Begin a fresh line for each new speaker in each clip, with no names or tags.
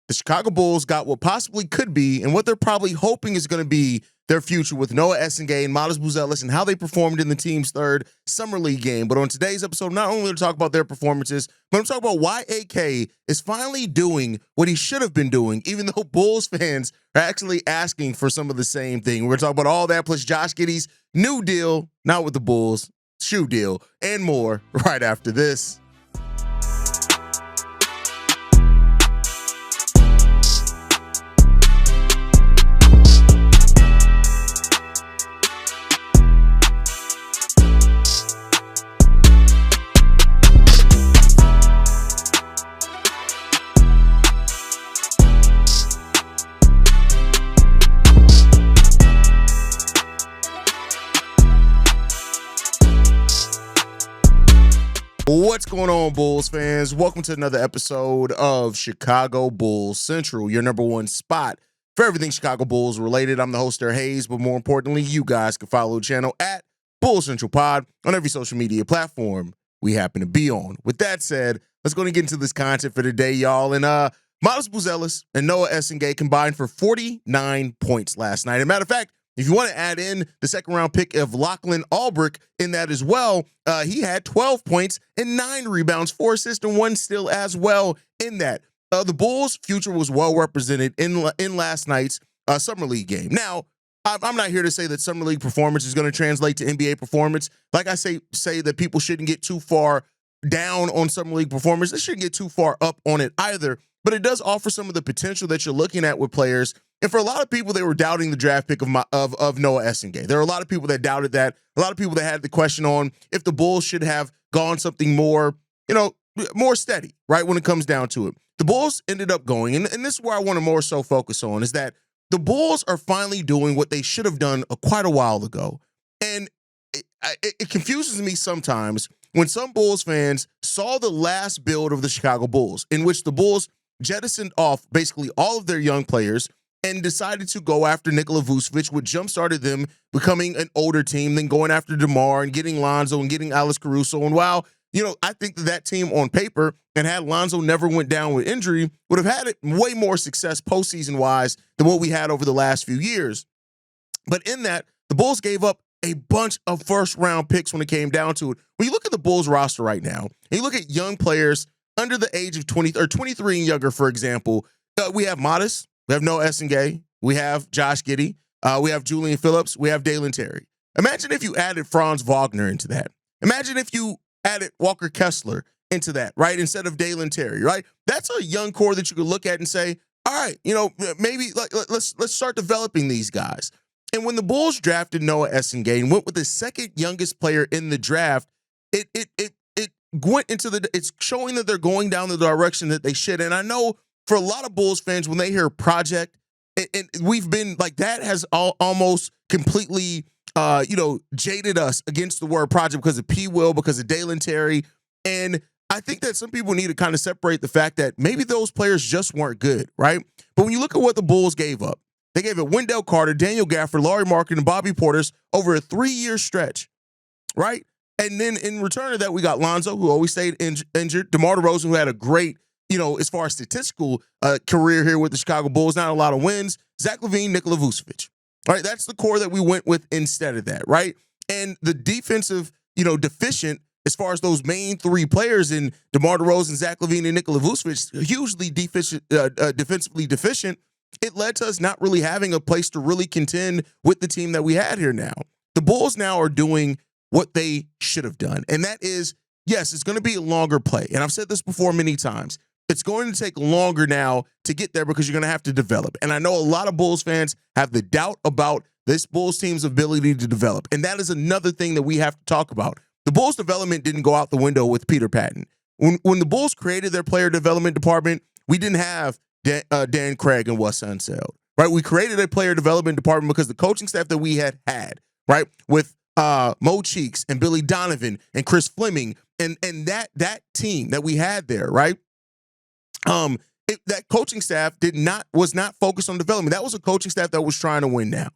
the Chicago Bulls got what possibly could be and what they're probably hoping is going to be their future with Noah Essengue and Mailbag Buzelis and how they performed in the team's third Summer League game. But on today's episode, not only to talk about their performances, but I'm talking about why AK is finally doing what he should have been doing, even though Bulls fans are actually asking for some of the same thing. We're going to talk about all that, plus Josh Giddey's new deal, not with the Bulls, shoe deal, and more right after this. What's going on, Bulls fans? Welcome to another episode of Chicago Bulls Central, your number one spot for everything Chicago Bulls related. I'm the host there, Haize, but more importantly, you guys can follow the channel at Bulls Central Pod on every social media platform we happen to be on. With that said, let's go and get into this content for today, y'all. And Mailbag Buzelis and Noah Essengue combined for 49 points last night. As a matter of fact, if you want to add in the second-round pick of Lachlan Albrick in that as well, he had 12 points and 9 rebounds, 4 assists, and 1 steal as well in that. The Bulls' future was well represented in last night's Summer League game. Now, I'm not here to say that Summer League performance is going to translate to NBA performance. Like I say that people shouldn't get too far down on Summer League performance. They shouldn't get too far up on it either. But it does offer some of the potential that you're looking at with players. And for a lot of people, they were doubting the draft pick of Noah Essengue. There are a lot of people that doubted that. A lot of people that had the question on if the Bulls should have gone something more, more steady, right, when it comes down to it. The Bulls ended up going, and this is where I want to more so focus on, is that the Bulls are finally doing what they should have done quite a while ago. And it confuses me sometimes when some Bulls fans saw the last build of the Chicago Bulls, in which the Bulls jettisoned off basically all of their young players and decided to go after Nikola Vucevic, which jump-started them becoming an older team, then going after DeMar and getting Lonzo and getting Alex Caruso. And while, I think that team on paper, and had Lonzo never went down with injury, would have had way more success postseason-wise than what we had over the last few years. But in that, the Bulls gave up a bunch of first-round picks when it came down to it. When you look at the Bulls roster right now, and you look at young players under the age of 20 or 23 and younger, for example, we have Modest, we have Noah Essengue, we have Josh Giddey, we have Julian Phillips, we have Dalen Terry. Imagine if you added Franz Wagner into that. Imagine if you added Walker Kessler into that, right, instead of Dalen Terry, right? That's a young core that you could look at and say, all right, maybe let's start developing these guys. And when the Bulls drafted Noah Essengue and went with the second youngest player in the draft, it went into it's showing that they're going down the direction that they should. And I know for a lot of Bulls fans, when they hear project, and we've been like, that has almost completely, jaded us against the word project because of P. Will, because of Dalen Terry. And I think that some people need to kind of separate the fact that maybe those players just weren't good, right? But when you look at what the Bulls gave up, they gave it Wendell Carter, Daniel Gafford, Lauri Markkanen, and Bobby Portis over a 3-year stretch, right? And then in return of that, we got Lonzo, who always stayed injured, DeMar DeRozan, who had a great, as far as statistical career here with the Chicago Bulls, not a lot of wins, Zach LaVine, Nikola Vucevic. All right, that's the core that we went with instead of that, right? And the defensive, deficient, as far as those main 3 players in DeMar DeRozan, Zach LaVine, and Nikola Vucevic, hugely defensively deficient, it led to us not really having a place to really contend with the team that we had here now. The Bulls now are doing what they should have done. And that is, yes, it's going to be a longer play. And I've said this before many times. It's going to take longer now to get there because you're going to have to develop. And I know a lot of Bulls fans have the doubt about this Bulls team's ability to develop. And that is another thing that we have to talk about. The Bulls development didn't go out the window with Peter Patton. When the Bulls created their player development department, we didn't have Dan Craig and Wes Unseld, right? We created a player development department because the coaching staff that we had, right, with Mo Cheeks and Billy Donovan and Chris Fleming and that team that we had there, right? That coaching staff was not focused on development. That was a coaching staff that was trying to win now.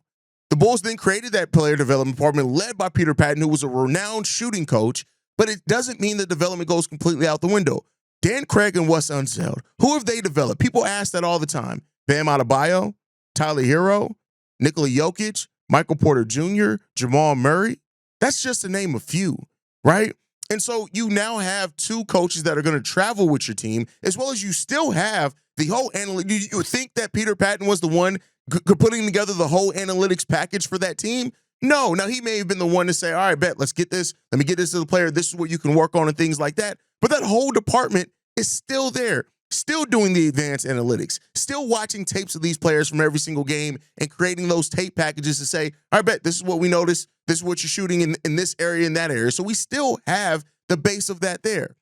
The Bulls then created that player development department led by Peter Patton, who was a renowned shooting coach, but it doesn't mean that development goes completely out the window. Dan Craig and Wes Unseld, who have they developed? People ask that all the time. Bam Adebayo, Tyler Hero, Nikola Jokic, Michael Porter Jr., Jamal Murray. That's just to name a few, right? And so you now have two coaches that are going to travel with your team, as well as you still have the whole analytics. You think that Peter Patton was the one putting together the whole analytics package for that team? No. Now, he may have been the one to say, all right, bet, let's get this. Let me get this to the player. This is what you can work on and things like that. But that whole department is still there, still doing the advanced analytics, still watching tapes of these players from every single game and creating those tape packages to say, all right, bet, this is what we noticed. This is what you're shooting in this area, in that area. So we still have the base of that there.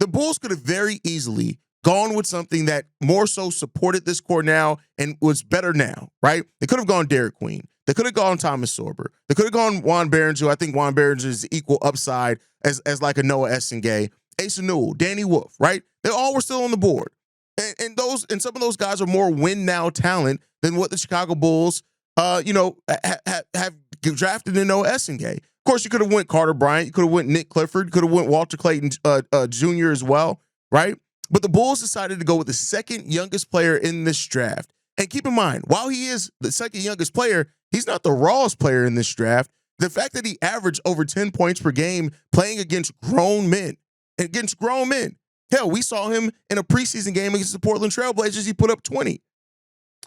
The Bulls could have very easily gone with something that more so supported this core now and was better now, right? They could have gone Derek Queen. They could have gone Thomas Sorber. They could have gone Juan Behrens, who I think Juan Behrens is equal upside as like a Noah Essengue, Asa Newell, Danny Wolf, right? They all were still on the board. And some of those guys are more win now talent than what the Chicago Bulls, have drafted in Noah Essengue. Of course, you could have went Carter Bryant. You could have went Nick Clifford. You could have went Walter Clayton Jr. as well, right? But the Bulls decided to go with the second youngest player in this draft. And keep in mind, while he is the second youngest player, he's not the rawest player in this draft. The fact that he averaged over 10 points per game playing against grown men. Hell, we saw him in a preseason game against the Portland Trailblazers. He put up 20.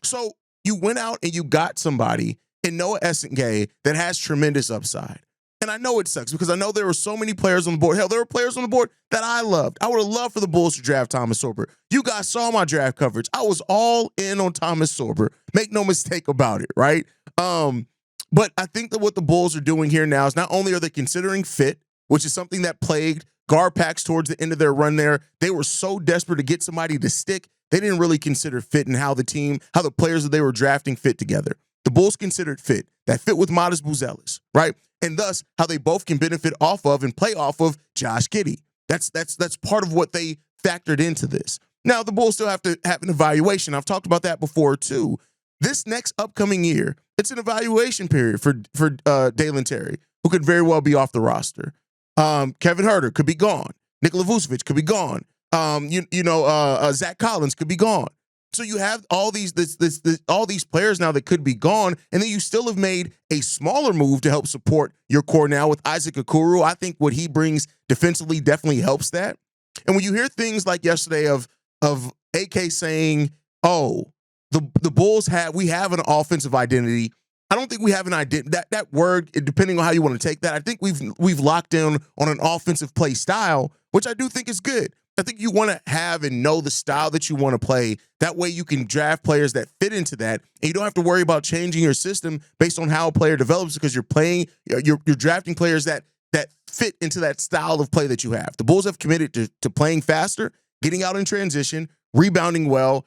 So you went out and you got somebody in Noah Essengue that has tremendous upside. And I know it sucks because I know there were so many players on the board. Hell, there were players on the board that I loved. I would have loved for the Bulls to draft Thomas Sorber. You guys saw my draft coverage. I was all in on Thomas Sorber. Make no mistake about it, right? But I think that what the Bulls are doing here now is not only are they considering fit, which is something that plagued Garpax towards the end of their run there. They were so desperate to get somebody to stick, they didn't really consider fit and how the players that they were drafting fit together. The Bulls considered fit, that fit with Haize Buzelis, right? And thus how they both can benefit off of and play off of Josh Giddey. That's part of what they factored into this. Now, the Bulls still have to have an evaluation. I've talked about that before, too. This next upcoming year, it's an evaluation period for Dalen Terry, who could very well be off the roster. Kevin Huerter could be gone. Nikola Vucevic could be gone. Zach Collins could be gone. So you have all these players now that could be gone, and then you still have made a smaller move to help support your core now with Isaac Okoro. I think what he brings defensively definitely helps that. And when you hear things like yesterday of AK saying, "Oh, the Bulls have an offensive identity." I don't think we have an identity. That word, depending on how you want to take that, I think we've locked in on an offensive play style, which I do think is good. I think you want to have and know the style that you want to play. That way you can draft players that fit into that, and you don't have to worry about changing your system based on how a player develops because you're drafting players that fit into that style of play that you have. The Bulls have committed to playing faster, getting out in transition, rebounding well,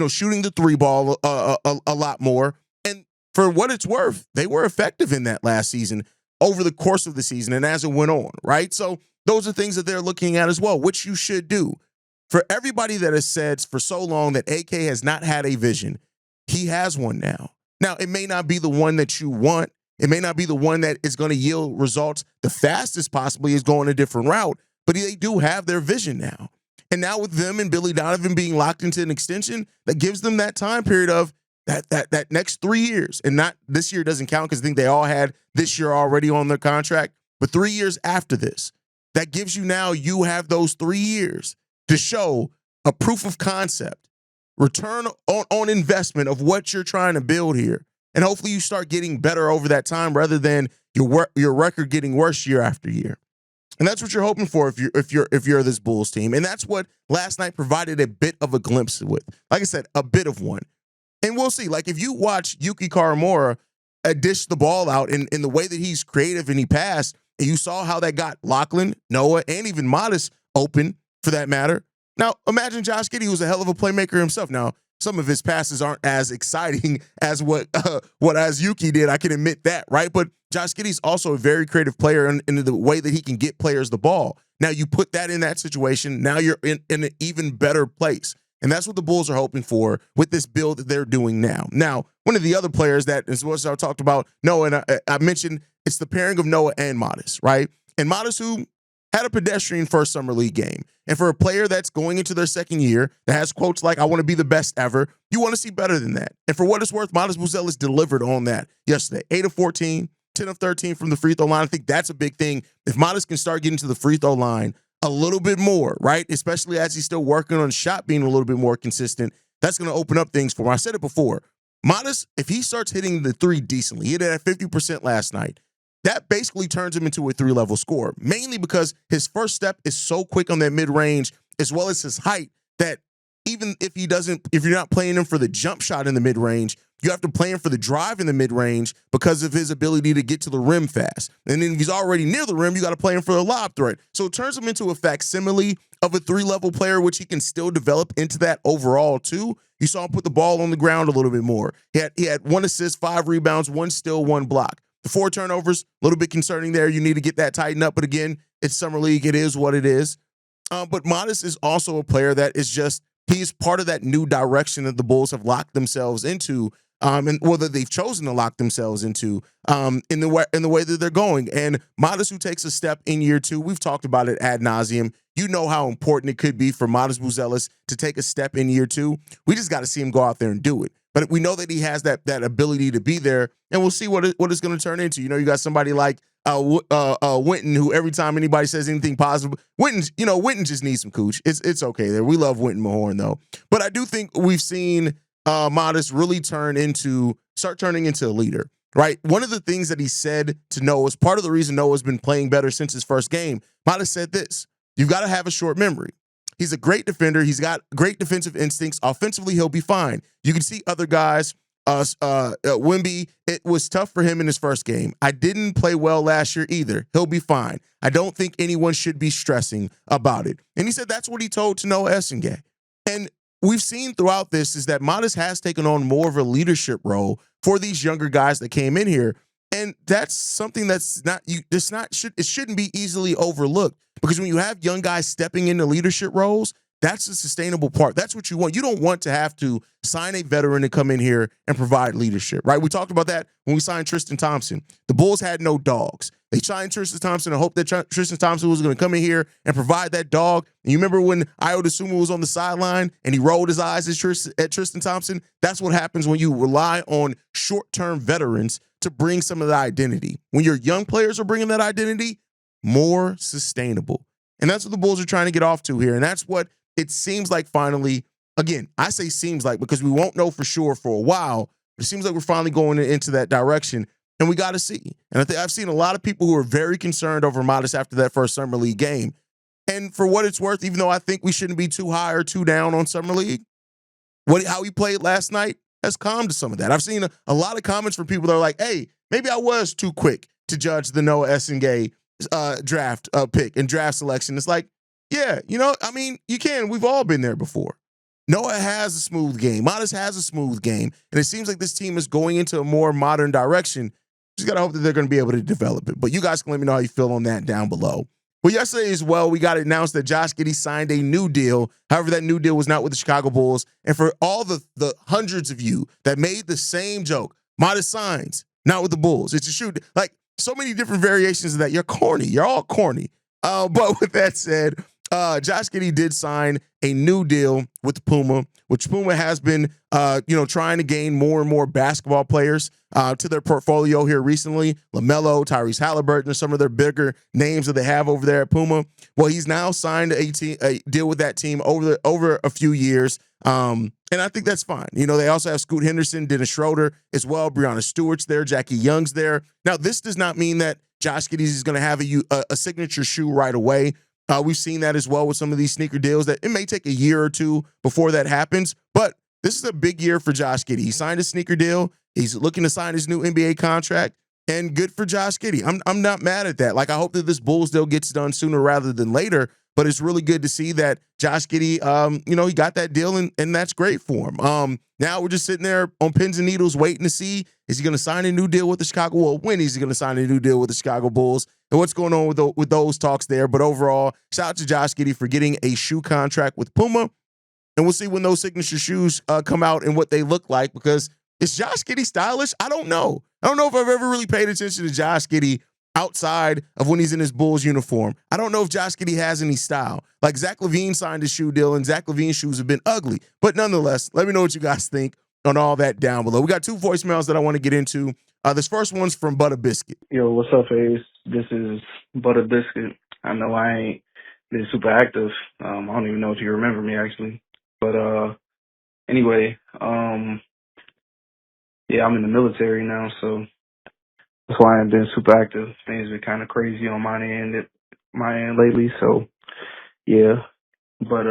shooting the three ball a lot more. And for what it's worth, they were effective in that last season over the course of the season and as it went on, right? So those are things that they're looking at as well, which you should do. For everybody that has said for so long that AK has not had a vision, he has one now. Now, it may not be the one that you want. It may not be the one that is going to yield results the fastest possibly is going a different route, but they do have their vision now. And now with them and Billy Donovan being locked into an extension, that gives them that time period of that next 3 years. And not this year doesn't count because I think they all had this year already on their contract, but 3 years after this. That gives you have those 3 years to show a proof of concept, return on investment of what you're trying to build here. And hopefully you start getting better over that time rather than your record getting worse year after year. And that's what you're hoping for if you're this Bulls team. And that's what last night provided a bit of a glimpse with. Like I said, a bit of one. And we'll see. Like if you watch Yuki Karamura dish the ball out in the way that he's creative and he passed, and you saw how that got Lachlan, Noah, and even Modest open, for that matter. Now, imagine Josh Giddey, who's a hell of a playmaker himself. Now, some of his passes aren't as exciting as what as Yuki did. I can admit that, right? But Josh Giddey's also a very creative player in the way that he can get players the ball. Now, you put that in that situation. Now you're in an even better place. And that's what the Bulls are hoping for with this build that they're doing now. Now, one of the other players that is what I talked about, Noah, and I mentioned, it's the pairing of Noah and Modest, right? And Modest, who had a pedestrian first summer league game. And for a player that's going into their second year that has quotes like, "I want to be the best ever," you want to see better than that. And for what it's worth, Haize Buzelis delivered on that yesterday. 8 of 14, 10 of 13 from the free throw line. I think that's a big thing. If Haize can start getting to the free throw line a little bit more, right, especially as he's still working on shot being a little bit more consistent, that's going to open up things for him. I said it before. Haize, if he starts hitting the three decently, he hit it at 50% last night, that basically turns him into a three-level scorer, mainly because his first step is so quick on that mid-range, as well as his height, that even if you're not playing him for the jump shot in the mid-range, you have to play him for the drive in the mid-range because of his ability to get to the rim fast. And then if he's already near the rim, you got to play him for the lob threat. So it turns him into a facsimile of a three-level player, which he can still develop into that overall too. You saw him put the ball on the ground a little bit more. He had 1 assist, 5 rebounds, 1 steal, 1 block. The 4 turnovers, a little bit concerning there. You need to get that tightened up. But again, it's summer league. It is what it is. But Haize is also a player that is just, he's part of that new direction that the Bulls have locked themselves into, and whether they've chosen to lock themselves into in the way that they're going. And Haize, who takes a step in year 2, we've talked about it ad nauseum. You know how important it could be for Haize Buzelis to take a step in year 2. We just got to see him go out there and do it. But we know that he has that ability to be there, and we'll see what it's going to turn into. You know, you got somebody like Winton, who every time anybody says anything positive, Winton just needs some cooch. It's okay there. We love Winton Mahorn though, but I do think we've seen Haize really start turning into a leader. Right, one of the things that he said to Noah is part of the reason Noah's been playing better since his first game. Haize said this: "You've got to have a short memory. He's a great defender. He's got great defensive instincts. Offensively, he'll be fine. You can see other guys. Wemby, it was tough for him in his first game. I didn't play well last year either. He'll be fine. I don't think anyone should be stressing about it." And he said that's what he told to Noah Essengue. And we've seen throughout this is that Haize has taken on more of a leadership role for these younger guys that came in here. And that's something that's it shouldn't be easily overlooked, because when you have young guys stepping into leadership roles, that's the sustainable part. That's what you want. You don't want to have to sign a veteran to come in here and provide leadership, right? We talked about that when we signed Tristan Thompson. The Bulls had no dogs. They signed Tristan Thompson and hoped that Tristan Thompson was going to come in here and provide that dog. And you remember when Ayo Dosunmu was on the sideline and he rolled his eyes at Tristan Thompson? That's what happens when you rely on short-term veterans to bring some of the identity. When your young players are bringing that identity, more sustainable. And that's what the Bulls are trying to get off to here. And that's what it seems like finally, again, I say seems like because we won't know for sure for a while, but it seems like we're finally going into that direction, and we got to see. And I think I've seen a lot of people who are very concerned over Haize after that first Summer League game. And for what it's worth, even though I think we shouldn't be too high or too down on Summer League, how he played last night has calmed some of that. I've seen a lot of comments from people that are like, hey, maybe I was too quick to judge the Noah Essengue draft pick and draft selection. It's like, yeah, I mean, you can. We've all been there before. Noah has a smooth game. Haize has a smooth game. And it seems like this team is going into a more modern direction. Just got to hope that they're going to be able to develop it. But you guys can let me know how you feel on that down below. Well, yesterday as well, we got it announced that Josh Giddey signed a new deal. However, that new deal was not with the Chicago Bulls. And for all the hundreds of you that made the same joke, Haize signs, not with the Bulls. It's a shoot. Like, so many different variations of that. You're corny. You're all corny. But with that said, Josh Giddey did sign a new deal with Puma, which Puma has been, trying to gain more and more basketball players to their portfolio here recently. LaMelo, Tyrese Halliburton, some of their bigger names that they have over there at Puma. Well, he's now signed a deal with that team over a few years. And I think that's fine. They also have Scoot Henderson, Dennis Schroeder as well. Breonna Stewart's there. Jackie Young's there. Now, this does not mean that Josh Giddey is going to have a signature shoe right away. We've seen that as well with some of these sneaker deals that it may take a year or two before that happens. But this is a big year for Josh Giddey. He signed a sneaker deal. He's looking to sign his new NBA contract. And good for Josh Giddey. I'm not mad at that. Like, I hope that this Bulls deal gets done sooner rather than later. But it's really good to see that Josh Giddey, he got that deal, and that's great for him. Now we're just sitting there on pins and needles waiting to see, is he going to sign a new deal with the Chicago Bulls? When is he going to sign a new deal with the Chicago Bulls? And what's going on with those talks there? But overall, shout out to Josh Giddey for getting a shoe contract with Puma. And we'll see when those signature shoes come out and what they look like, because is Josh Giddey stylish? I don't know. I don't know if I've ever really paid attention to Josh Giddey outside of when he's in his Bulls uniform. I don't know if Josh Giddey has any style. Like Zach LaVine signed his shoe deal, and Zach LaVine's shoes have been ugly. But nonetheless, let me know what you guys think on all that down below. We got 2 voicemails that I want to get into. This first one's from Butter Biscuit.
Yo, what's up, Haize? This is Butter Biscuit. I know I ain't been super active. I don't even know if you remember me, actually. But anyway, yeah, I'm in the military now, so that's why I haven't been super active. Things been kind of crazy on my end lately. So yeah, but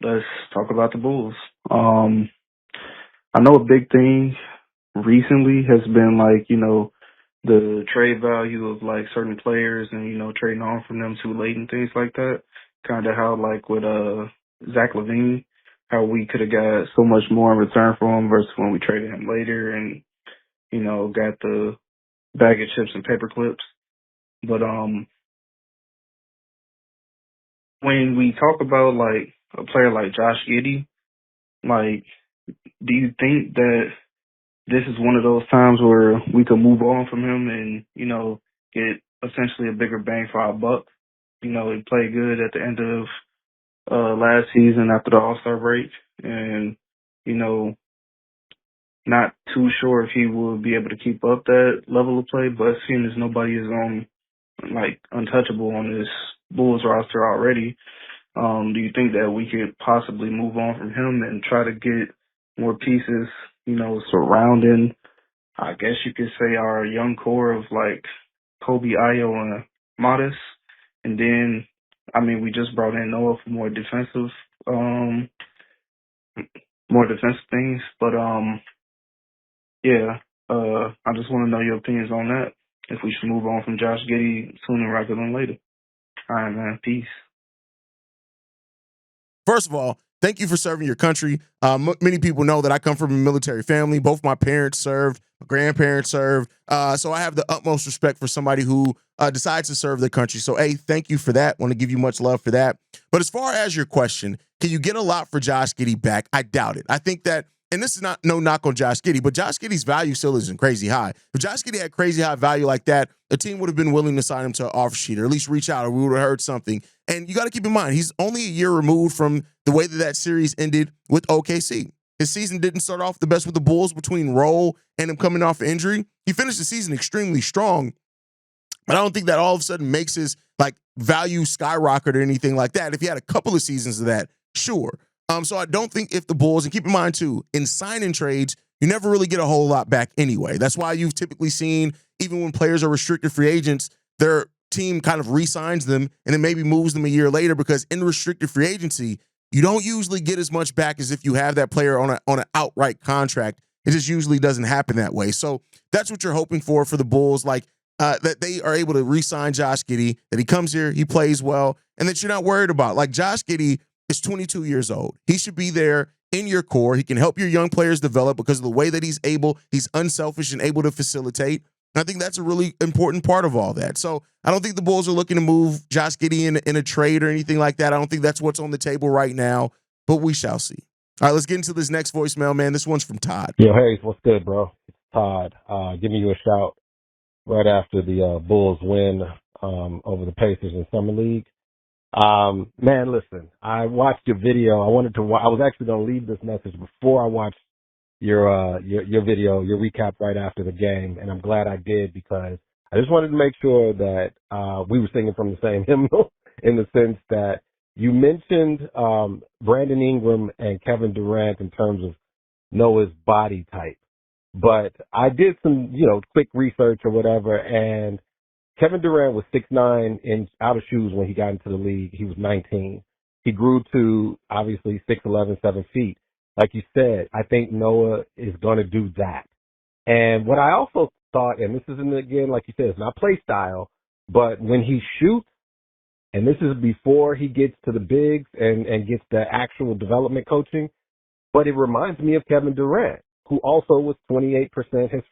let's talk about the Bulls. I know a big thing recently has been like, the trade value of like certain players and, trading on from them too late and things like that. Kind of how like with Zach LaVine, how we could have got so much more in return for him versus when we traded him later and, got the bag of chips and paper clips. But when we talk about like a player like Josh Giddey, like, do you think that this is one of those times where we could move on from him and, get essentially a bigger bang for our buck? He played good at the end of last season after the All-Star break, and, not too sure if he will be able to keep up that level of play, but seeing as nobody is untouchable on this Bulls roster already, do you think that we could possibly move on from him and try to get more pieces, surrounding, I guess you could say, our young core of like Kobe, Ayo, and Modest? And then, we just brought in Noah for more defensive things. But yeah, I just want to know your opinions on that. If we should move on from Josh Giddey sooner rather than later. All right, man. Peace.
First of all, thank you for serving your country. Many people know that I come from a military family. Both my parents served, my grandparents served. So I have the utmost respect for somebody who decides to serve their country. So, A, thank you for that. Want to give you much love for that. But as far as your question, can you get a lot for Josh Giddey back? I doubt it. I think that, and this is not no knock on Josh Giddey, but Josh Giddey's value still isn't crazy high. If Josh Giddey had crazy high value like that, the team would have been willing to sign him to an offer sheet or at least reach out, or we would have heard something. And you got to keep in mind, he's only a year removed from the way that series ended with OKC. His season didn't start off the best with the Bulls between Roll and him coming off injury. He finished the season extremely strong, but I don't think that all of a sudden makes his like value skyrocket or anything like that. If he had a couple of seasons of that, sure. So I don't think if the Bulls, and keep in mind too, in signing trades, you never really get a whole lot back anyway. That's why you've typically seen, even when players are restricted free agents, their team kind of re-signs them and then maybe moves them a year later, because in restricted free agency, you don't usually get as much back as if you have that player on an outright contract. It just usually doesn't happen that way. So that's what you're hoping for the Bulls, like that they are able to re-sign Josh Giddey, that he comes here, he plays well, and that you're not worried about. Like Josh Giddey is 22 years old. He should be there in your core. He can help your young players develop because of the way that he's unselfish and able to facilitate. And I think that's a really important part of all that. So I don't think the Bulls are looking to move Josh Giddey in a trade or anything like that. I don't think that's what's on the table right now, but we shall see. All right, let's get into this next voicemail, man. This one's from Todd.
Yo, Haize, what's good, bro? It's Todd. Giving you a shout right after the Bulls win over the Pacers in Summer League. Man, listen, I watched your video. I was actually going to leave this message before I watched your video, your recap right after the game, and I'm glad I did, because I just wanted to make sure that we were singing from the same hymnal, in the sense that you mentioned Brandon Ingram and Kevin Durant in terms of Noah's body type. But I did some, quick research or whatever, and Kevin Durant was 6'9" out of shoes when he got into the league. He was 19. He grew to, obviously, 6'11", 7 feet. Like you said, I think Noah is going to do that. And what I also thought, and this isn't, again, like you said, it's not play style, but when he shoots, and this is before he gets to the bigs and gets the actual development coaching, but it reminds me of Kevin Durant, who also was 28%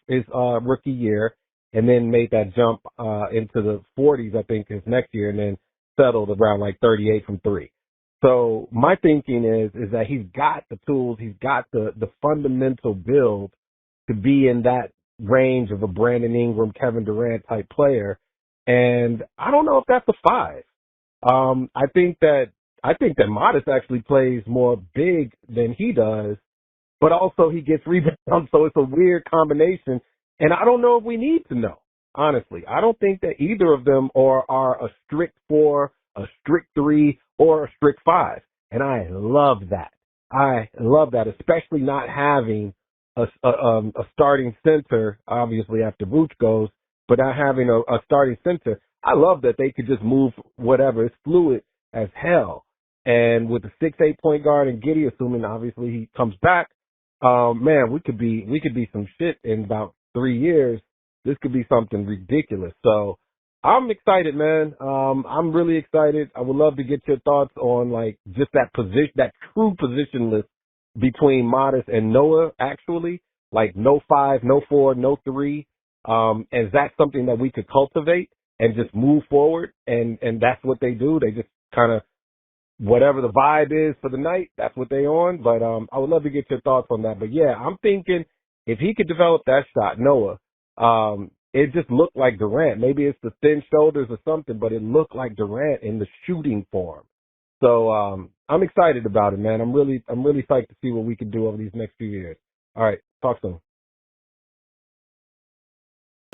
his rookie year, and then made that jump into the 40s, I think, his next year, and then settled around like 38 from three. So my thinking is that he's got the tools, he's got the fundamental build to be in that range of a Brandon Ingram, Kevin Durant type player. And I don't know if that's a 5. I think that Modest actually plays more big than he does, but also he gets rebounds, so it's a weird combination. And I don't know if we need to know, honestly. I don't think that either of them are a strict 4, a strict 3, or a strict 5. And I love that. I love that, especially not having a starting center, obviously after Vooch goes, but not having a starting center. I love that they could just move whatever. It's fluid as hell. And with the 6'8" point guard and Giddey, assuming obviously he comes back, man, we could be some shit in about 3 years. This could be something ridiculous. So I'm excited, man. I'm really excited. I would love to get your thoughts on like just that position, that true position list between Modest and Noah, actually. Like no 5, no 4, no 3. Is that something that we could cultivate and just move forward? And that's what they do. They just kind of, whatever the vibe is for the night, that's what they on. But I would love to get your thoughts on that. But yeah, I'm thinking if he could develop that shot, Noah, it just looked like Durant. Maybe it's the thin shoulders or something, but it looked like Durant in the shooting form. So I'm excited about it, man. I'm really psyched to see what we can do over these next few years. All right, talk soon.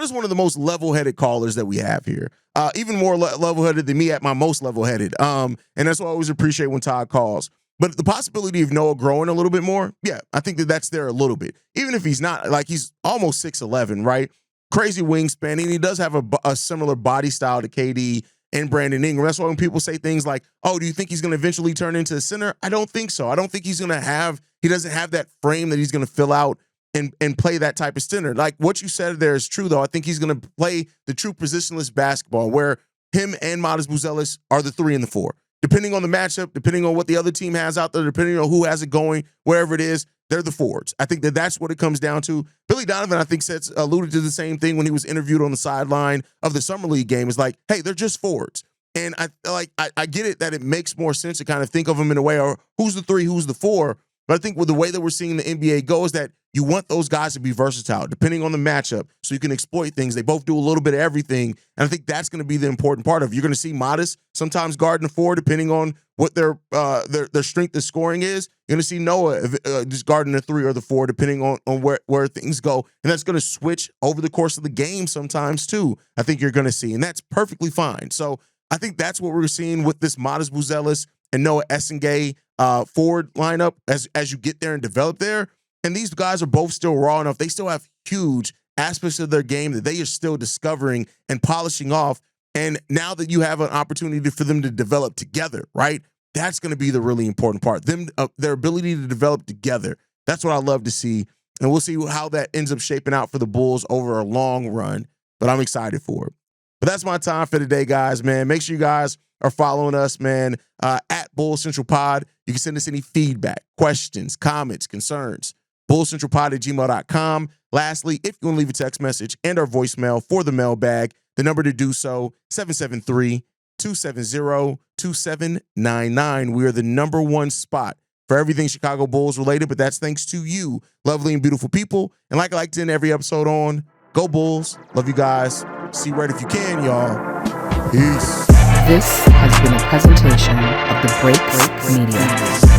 Is one of the most level-headed callers that we have here. Even more level-headed than me at my most level-headed. And that's what I always appreciate when Todd calls. But the possibility of Noah growing a little bit more, yeah, I think that's there a little bit. Even if he's not, like he's almost 6'11", right? Crazy wingspan, and he does have a similar body style to KD and Brandon Ingram. That's why when people say things like, oh, do you think he's going to eventually turn into a center? I don't think so. I don't think he doesn't have that frame that he's going to fill out and play that type of center. Like what you said there is true, though. I think he's going to play the true positionless basketball where him and Modest Buzelis are the 3 and the 4. Depending on the matchup, depending on what the other team has out there, depending on who has it going, wherever it is, they're the forwards. I think that's what it comes down to. Billy Donovan, I think, alluded to the same thing when he was interviewed on the sideline of the Summer League game. Is like, hey, they're just forwards. And I get it that it makes more sense to kind of think of them in a way, or who's the 3, who's the 4. But I think with the way that we're seeing the NBA go is that you want those guys to be versatile, depending on the matchup, so you can exploit things. They both do a little bit of everything, and I think that's going to be the important part of it. You're going to see Modest sometimes guarding the 4, depending on what their strength of scoring is. You're going to see Noah just guarding the 3 or the 4, depending on where things go, and that's going to switch over the course of the game sometimes too. I think you're going to see, and that's perfectly fine. So I think that's what we're seeing with this Modest Buzelis and Noah Essengue forward lineup as you get there and develop there. And these guys are both still raw enough. They still have huge aspects of their game that they are still discovering and polishing off. And now that you have an opportunity for them to develop together, right? That's going to be the really important part. Their ability to develop together. That's what I love to see. And we'll see how that ends up shaping out for the Bulls over a long run. But I'm excited for it. But that's my time for today, guys, man. Make sure you guys are following us, man, at Bulls Central Pod. You can send us any feedback, questions, comments, concerns. bullscentralpod@gmail.com. Lastly, if you want to leave a text message and our voicemail for the mailbag, the number to do so, 773-270-2799. We are the #1 spot for everything Chicago Bulls related, but that's thanks to you, lovely and beautiful people. And like I like to end every episode on, go Bulls. Love you guys. See you right if you can, y'all. Peace.
This has been a presentation of the Break Media.